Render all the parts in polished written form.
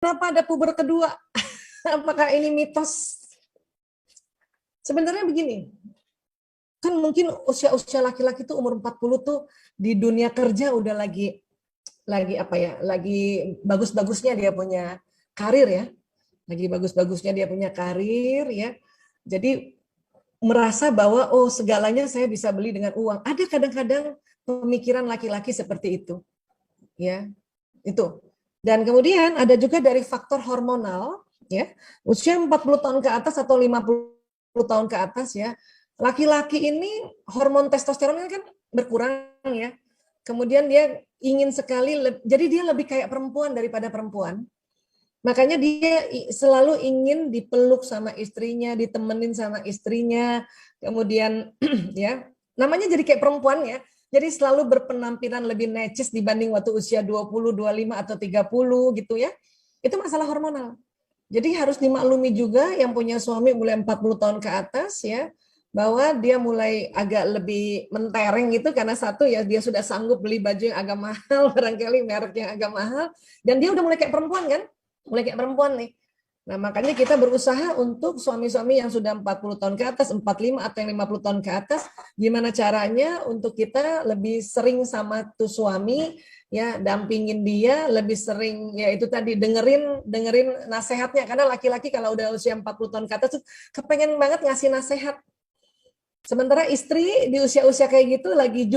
kenapa ada puber kedua? Apakah ini mitos? Sebenarnya begini, kan mungkin usia-usia laki-laki tuh umur 40 tuh di dunia kerja udah lagi apa ya? Lagi bagus-bagusnya dia punya karir ya. Lagi bagus-bagusnya dia punya karir ya. Jadi merasa bahwa oh segalanya saya bisa beli dengan uang. Ada kadang-kadang pemikiran laki-laki seperti itu. Ya. Itu. Dan kemudian ada juga dari faktor hormonal ya. Usia 40 tahun ke atas atau 50 tahun ke atas ya. Laki-laki ini hormon testosteronnya kan berkurang ya. Kemudian dia ingin sekali jadi dia lebih kayak perempuan daripada perempuan. Makanya dia selalu ingin dipeluk sama istrinya, ditemenin sama istrinya, kemudian ya, namanya jadi kayak perempuan ya. Jadi selalu berpenampilan lebih necis dibanding waktu usia 20, 25 atau 30 gitu ya. Itu masalah hormonal. Jadi harus dimaklumi juga yang punya suami mulai 40 tahun ke atas ya, bahwa dia mulai agak lebih mentereng gitu karena satu ya dia sudah sanggup beli baju yang agak mahal, barangkali merek yang agak mahal, dan dia udah mulai kayak perempuan kan? Mulai kayak perempuan nih. Nah, makanya kita berusaha untuk suami-suami yang sudah 40 tahun ke atas, 45 atau yang 50 tahun ke atas, gimana caranya untuk kita lebih sering sama tuh suami, ya, dampingin dia, lebih sering, ya itu tadi, dengerin nasihatnya. Karena laki-laki kalau udah usia 40 tahun ke atas tuh kepengen banget ngasih nasihat. Sementara istri di usia-usia kayak gitu lagi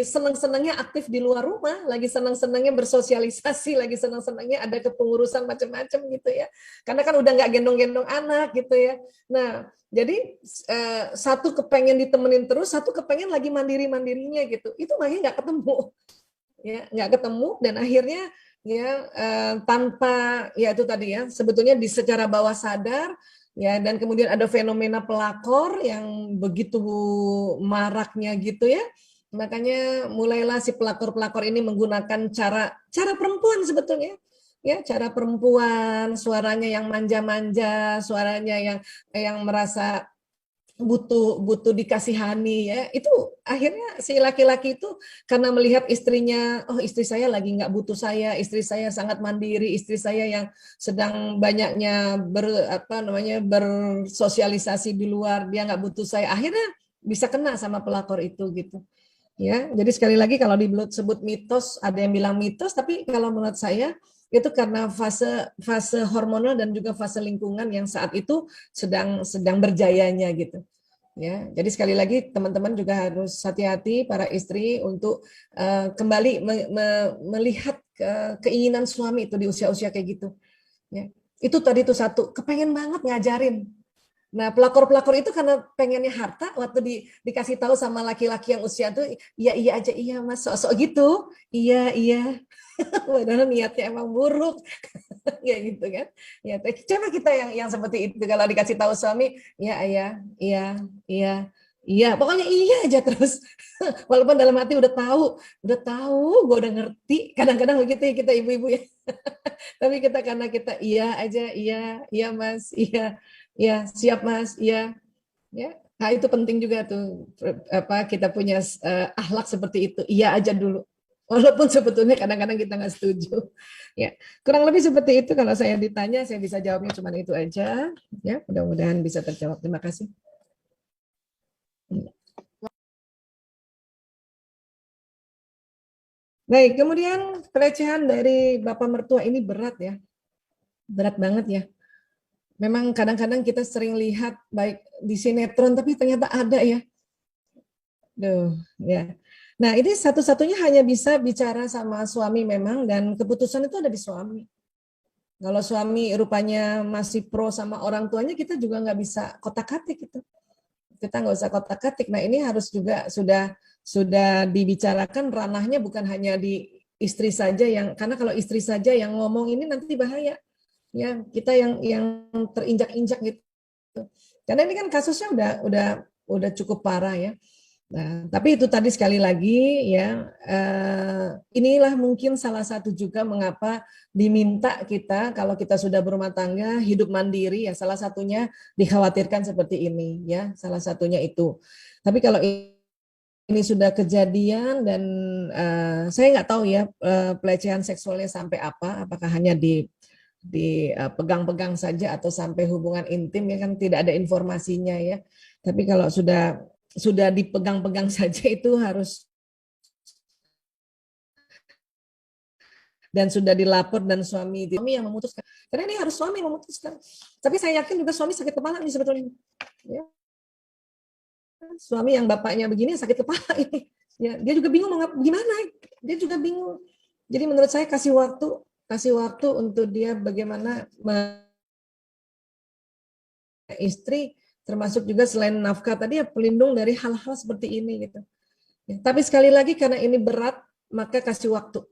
seneng-senengnya aktif di luar rumah, lagi seneng-senengnya bersosialisasi, lagi seneng-senengnya ada kepengurusan macam-macam gitu ya. Karena kan udah nggak gendong-gendong anak gitu ya. Nah, jadi satu kepengen ditemenin terus, satu kepengen lagi mandiri-mandirinya gitu. Itu makanya nggak ketemu, ya nggak ketemu dan akhirnya ya tanpa ya itu tadi ya sebetulnya di secara bawah sadar. Ya, dan kemudian ada fenomena pelakor yang begitu maraknya gitu ya. Makanya mulailah si pelakor-pelakor ini menggunakan cara perempuan sebetulnya. Ya, cara perempuan, suaranya yang manja-manja, suaranya yang merasa butuh dikasihani ya. Itu akhirnya si laki-laki itu karena melihat istrinya, oh istri saya lagi nggak butuh saya, istri saya sangat mandiri, istri saya yang sedang banyaknya bersosialisasi di luar, dia nggak butuh saya, akhirnya bisa kena sama pelakor itu gitu ya. Jadi sekali lagi kalau disebut mitos, ada yang bilang mitos, tapi kalau menurut saya itu karena fase hormonal dan juga fase lingkungan yang saat itu sedang berjayanya gitu. Ya, jadi sekali lagi teman-teman juga harus hati-hati para istri untuk kembali melihat keinginan suami itu di usia-usia kayak gitu. Ya, itu tadi tuh satu, kepengen banget ngajarin. Nah, pelakor-pelakor itu karena pengennya harta, waktu dikasih tahu sama laki-laki yang usia tuh, iya iya aja, iya mas, sok-sok gitu, iya iya, padahal niatnya emang buruk. Ya gitu kan ya coba kita yang seperti itu kalau dikasih tahu suami ya iya iya iya iya pokoknya iya aja terus walaupun dalam hati udah tahu gue udah ngerti kadang-kadang begitu ya kita ibu-ibu ya tapi kita karena kita iya aja iya iya mas iya iya siap mas iya ya nah itu penting juga tuh apa kita punya akhlak seperti itu iya aja dulu walaupun sebetulnya kadang-kadang kita nggak setuju ya kurang lebih seperti itu kalau saya ditanya saya bisa jawabnya cuma itu aja ya mudah-mudahan bisa terjawab terima kasih. Baik kemudian pelecehan dari bapak mertua ini berat ya berat banget ya memang kadang-kadang kita sering lihat baik di sinetron tapi ternyata ada ya. Duh, ya. Nah, ini satu-satunya hanya bisa bicara sama suami memang dan keputusan itu ada di suami. Kalau suami rupanya masih pro sama orang tuanya, kita juga nggak bisa kotak-katik gitu. Kita nggak usah kotak-katik. Nah, ini harus juga sudah dibicarakan ranahnya bukan hanya di istri saja yang karena kalau istri saja yang ngomong ini nanti bahaya. Ya, kita yang terinjak-injak gitu. Karena ini kan kasusnya udah cukup parah ya. Nah, tapi itu tadi sekali lagi ya, inilah mungkin salah satu juga mengapa diminta kita kalau kita sudah berumah tangga hidup mandiri ya salah satunya dikhawatirkan seperti ini ya, salah satunya itu. Tapi kalau ini sudah kejadian dan saya nggak tahu ya pelecehan seksualnya sampai apa, apakah hanya dipegang-pegang saja atau sampai hubungan intim, ya kan tidak ada informasinya ya. Tapi kalau sudah dipegang-pegang saja itu harus, dan sudah dilapor dan suami yang memutuskan. Karena ini harus suami yang memutuskan. Tapi saya yakin juga suami sakit kepala nih sebetulnya. Ya. Suami yang bapaknya begini sakit kepala ini. Ya, dia juga bingung mau gimana. Dia juga bingung. Jadi menurut saya kasih waktu untuk dia bagaimana istri, termasuk juga selain nafkah tadi ya pelindung dari hal-hal seperti ini gitu. Ya, tapi sekali lagi karena ini berat, maka kasih waktu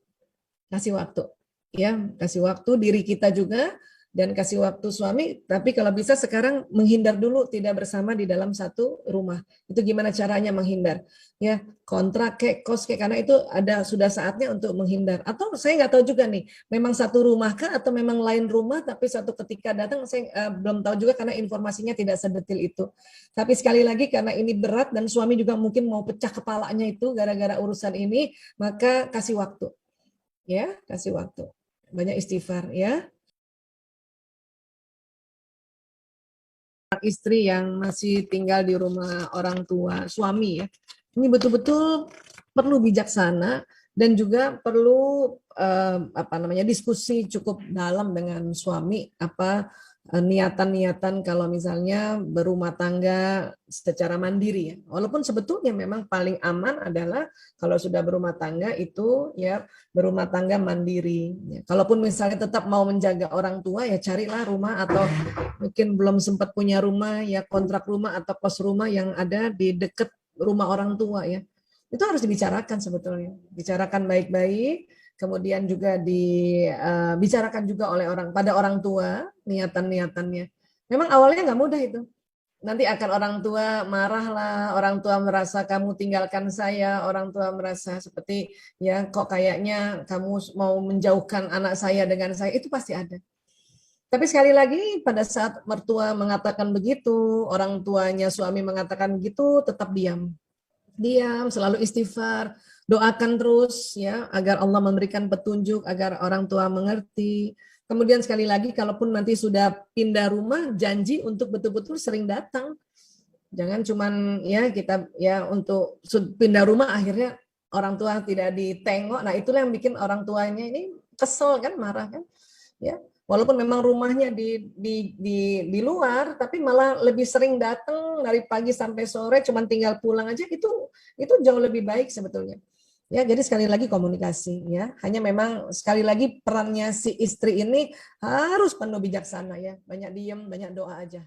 ya, kasih waktu diri kita juga dan kasih waktu suami. Tapi kalau bisa sekarang menghindar dulu, tidak bersama di dalam satu rumah. Itu gimana caranya menghindar? Ya, kontrak kayak kos kayak, karena itu sudah saatnya untuk menghindar. Atau saya nggak tahu juga nih, memang satu rumah kah atau memang lain rumah tapi satu ketika datang, saya belum tahu juga karena informasinya tidak sedetil itu. Tapi sekali lagi karena ini berat dan suami juga mungkin mau pecah kepalanya itu gara-gara urusan ini, maka kasih waktu. Ya, kasih waktu. Banyak istighfar ya. Istri yang masih tinggal di rumah orang tua suami ya. Ini betul-betul perlu bijaksana dan juga perlu diskusi cukup dalam dengan suami, niatan-niatan kalau misalnya berumah tangga secara mandiri ya. Walaupun sebetulnya memang paling aman adalah kalau sudah berumah tangga itu ya berumah tangga mandiri. Ya. Kalaupun misalnya tetap mau menjaga orang tua ya carilah rumah, atau mungkin belum sempat punya rumah ya kontrak rumah atau kos rumah yang ada di dekat rumah orang tua ya. Itu harus dibicarakan sebetulnya. Bicarakan baik-baik. Kemudian juga dibicarakan juga oleh pada orang tua niatan-niatannya. Memang awalnya nggak mudah itu. Nanti akan orang tua marah lah, orang tua merasa kamu tinggalkan saya, orang tua merasa seperti ya kok kayaknya kamu mau menjauhkan anak saya dengan saya, itu pasti ada. Tapi sekali lagi pada saat mertua mengatakan begitu, orang tuanya suami mengatakan begitu, tetap diam. Diam, selalu istighfar, doakan terus ya agar Allah memberikan petunjuk, agar orang tua mengerti. Kemudian sekali lagi kalaupun nanti sudah pindah rumah, janji untuk betul-betul sering datang. Jangan cuman ya kita ya untuk pindah rumah akhirnya orang tua tidak ditengok. Nah, itulah yang bikin orang tuanya ini kesel kan, marah kan. Ya. Walaupun memang rumahnya di luar, tapi malah lebih sering datang dari pagi sampai sore, cuman tinggal pulang aja, itu jauh lebih baik sebetulnya. Ya, jadi sekali lagi komunikasi ya. Hanya memang sekali lagi perannya si istri ini harus penuh bijaksana ya. Banyak diem, banyak doa aja.